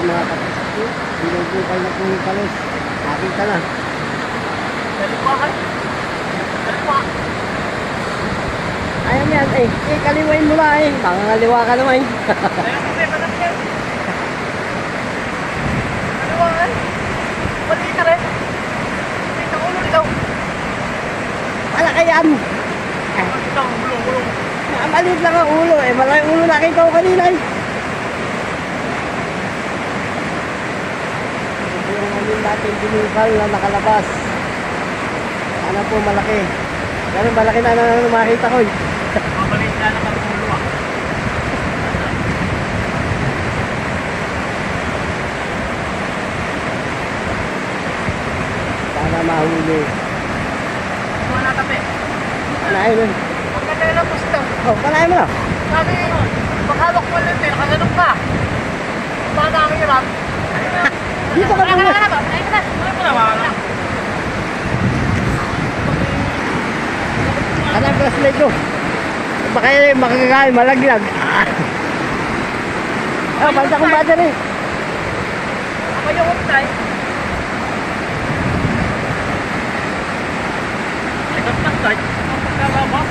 Mga kapatid, binubukay na po yung palos. Nakita na. Kaliwa ka. Kaliwa. Ayan yan, kaliwain mo na Makakaliwa ka naman. Ayun kasi, panas yan. Kaliwa ka. Mali ka rin. Hindi ka ulo ikaw. Malaki yan. Ikaw, ulong. Maliit lang ang ulo malaki ulo nakita ko kanina Yung natin binibal na nakalabas. Sana po malaki. Ganun malaki na makita ko Mabalik na naman ang ulo. Sana mahuli. Mga natabi. Panahin mo. Huwag ka na lang pusta. Panahin mo na. Sabi, maghawak mo lang din. Nakaganong ka. Baka ang hirap. Dito ka muna. Anong flashlight ko? Baka yun makakakain, malaglag. Banta kong battery. Ako yung uptay. Ikaw uptay. Ang pagkalabas.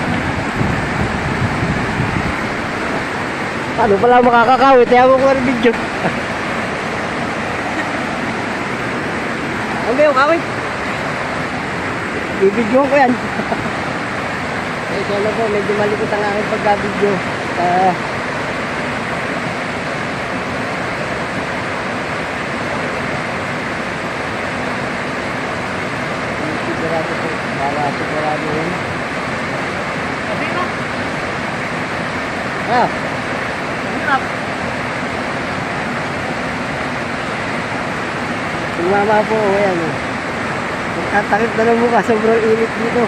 Paano pala makakakawit? Kaya mo ko na video. Ano ba yung kawit? Ibidyohan ko yan. Sana po, medyo malikot ang aking pagka-video. Sigurado po, para sigurado yun. Sino? Hirap. Tumama po, ayan. Magtatakip na ng mukha, sobrang init dito.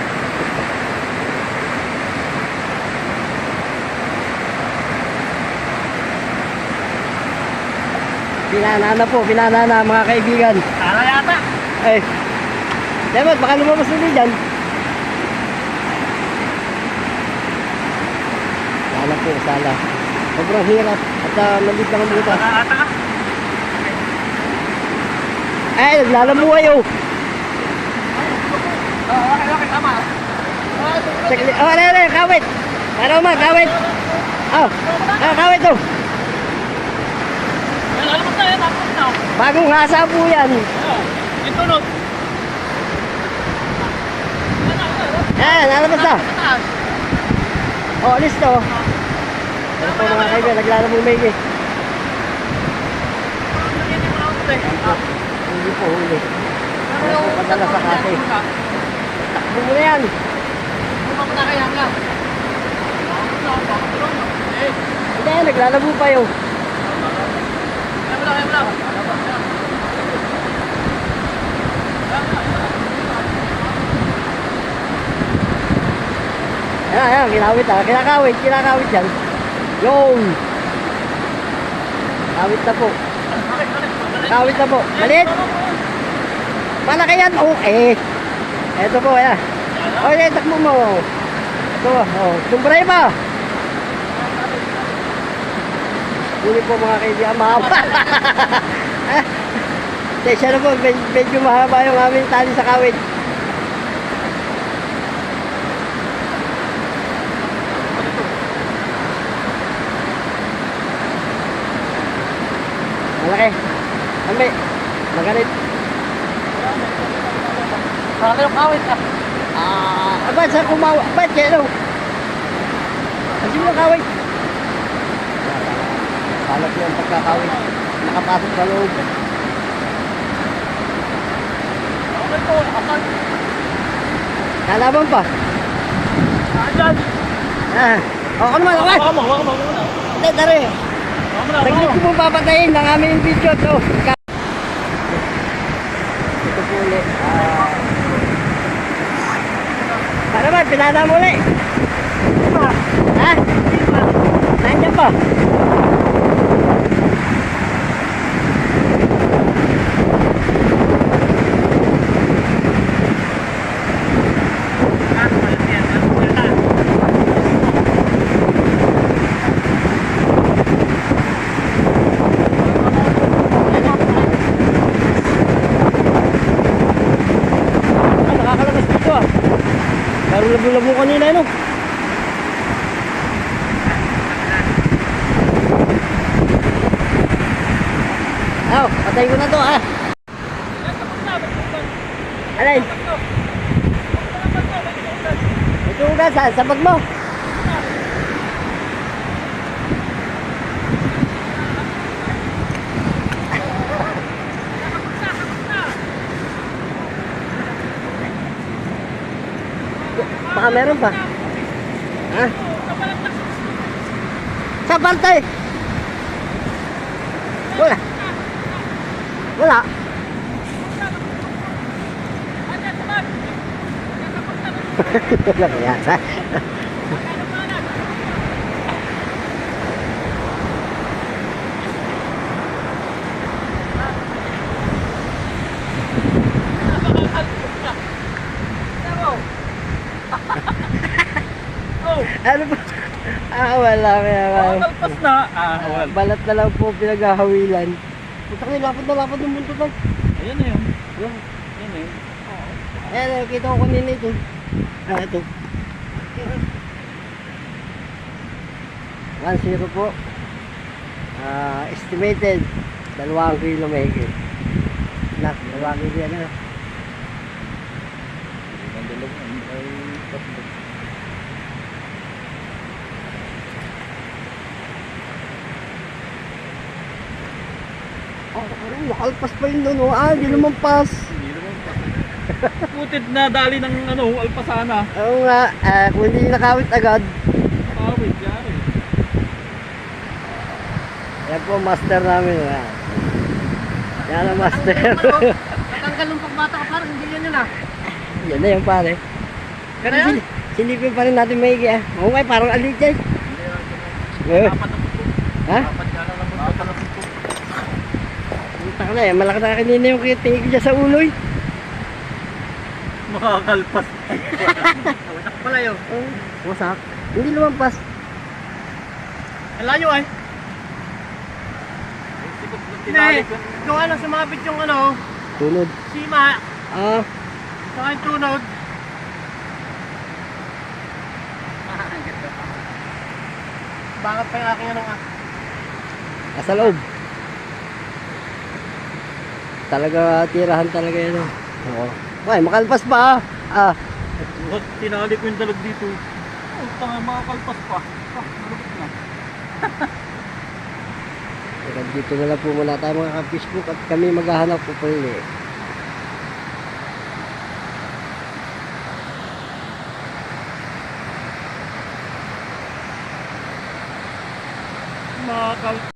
Pinana mga kaibigan. Tara yata. Dapat baka lumabas ulit dyan. Sala. Sobrang hirap at nandito lang ang butas. Ata ka. Naglalamuhay Okay, tama. Kawit. Kawit. Kawit to. Alam mo na. Bagong hasa po yan. Ito no. Nalabas na. Alis to. Ano po mga kaibigan, naglalamumay Hindi po huli. Ano po padala sa kate. Takbo mo na yan. Kaya nga. Hindi, naglalamu pa yun. Kaya mo lang. Ayan, kinakawit kinakawit yan. Yung kawit na po. Kawit na po. Malit. Malaki yan. Eto po, ayan. Takbo mo. Ito, tumbray pa. Huli po mga kaibigan, mahaba. Siya na po, medyo mahaba yung aming tali sa kawit. Malaki. Ambi, magalit. Malaki yung kawit ah. Ba't saan kumawa? Ba't kaya daw? Kasi mo kawit. Palat mo ang pagkakawit. Nakapasok sa loob. Okay po, nakasal. Kalaban pa. Andyan. Ako naman, ako. Waka mo. Hindi, tari. Saglit ko pong papatayin ng aming video to. Ito po ulit. Para ba, pinana mo ulit. Nandiyan pa. labo-labo kanina, no? Aw, patay ko na to, ah. Alay. Ito ugas, sa bag mo. Baka meron pa. Ha? Sa bantay. Wala. Wala. Wala kaya sa. Ano ba? Wala kaya. Kalpas na. Wala. Balat na lang po pinaghahawilan. Puta kayo, lapad ng buntot lang. Ayan na yun. Ayan. Ayan na yun. Ayan, kita ko kanina ito. Ito. 1-0 po. Estimated 2 kilo mahigit. Nak, 2 kilo yan na. Ang dalawa ay tatlo. Nakalpas pa yun doon. Hindi naman pas. Hindi naman pa. Putid na dali ng alpasana. Oo nga, kung hindi nakawit agad. Wait, yari. Yan po, master namin. Yan ang master. Natanggal ng pagbata ka parang hindi yan yun ah. Yan na yung pare. Pero yan? Silipin pa rin natin maigi ah. Oo nga, parang alit yan. Dapat na puto. Ha? Dapat ka na lang dapat na puto. Punta ka na eh, malaki na kanina yung tingin dyan sa uloy. Makakalpas. Wasak pala yun. Wasak. Hindi lumampas. Ang layo ay. Hindi. Yung ano, sumabit yung ano, Tunod. sima. Ah, Saka yung tunod. Bakit pa yung aking ano nga? nasa loob. Talaga, tirahan talaga yan. Oo. Ay, makalpas pa ah. Tinali ko yung dalag dito. Oh, tanga makakalpas pa. Malupit na. Teka, dito na lang po muna tayo mga ka-Facebook at kami maghahanap po po rin eh. Makakalpas.